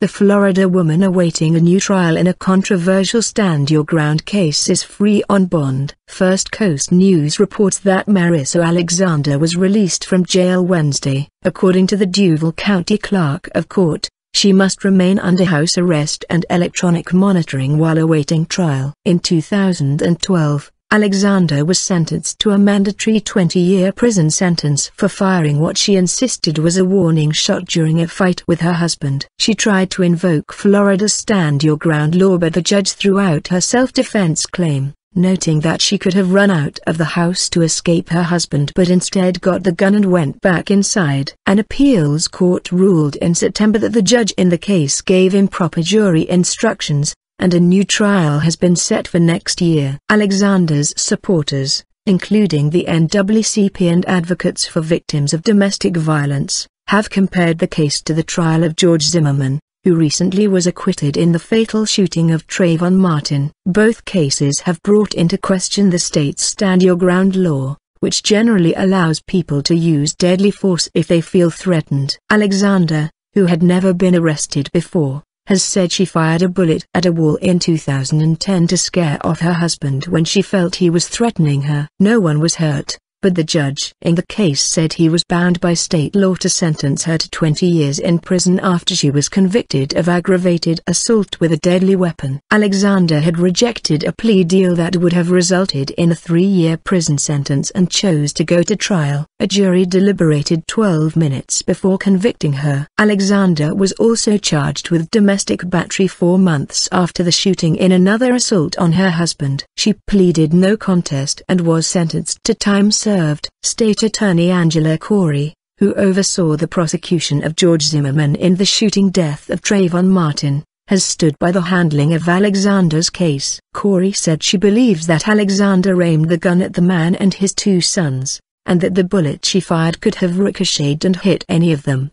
The Florida woman awaiting a new trial in a controversial Stand Your Ground case is free on bond. First Coast News reports that Marissa Alexander was released from jail Wednesday. According to the Duval County Clerk of Court, she must remain under house arrest and electronic monitoring while awaiting trial. In 2012, Alexander was sentenced to a mandatory 20-year prison sentence for firing what she insisted was a warning shot during a fight with her husband. She tried to invoke Florida's Stand Your Ground law, but the judge threw out her self-defense claim, noting that she could have run out of the house to escape her husband but instead got the gun and went back inside. An appeals court ruled in September that the judge in the case gave improper jury instructions, and a new trial has been set for next year. Alexander's supporters, including the NAACP and advocates for victims of domestic violence, have compared the case to the trial of George Zimmerman, who recently was acquitted in the fatal shooting of Trayvon Martin. Both cases have brought into question the state's Stand Your Ground law, which generally allows people to use deadly force if they feel threatened. Alexander, who had never been arrested before, has said she fired a bullet at a wall in 2010 to scare off her husband when she felt he was threatening her. No one was hurt, but the judge in the case said he was bound by state law to sentence her to 20 years in prison after she was convicted of aggravated assault with a deadly weapon. Alexander had rejected a plea deal that would have resulted in a 3-year prison sentence and chose to go to trial. A jury deliberated 12 minutes before convicting her. Alexander was also charged with domestic battery 4 months after the shooting in another assault on her husband. She pleaded no contest and was sentenced to time served. State Attorney Angela Corey, who oversaw the prosecution of George Zimmerman in the shooting death of Trayvon Martin, has stood by the handling of Alexander's case. Corey said she believes that Alexander aimed the gun at the man and his 2 sons, and that the bullet she fired could have ricocheted and hit any of them.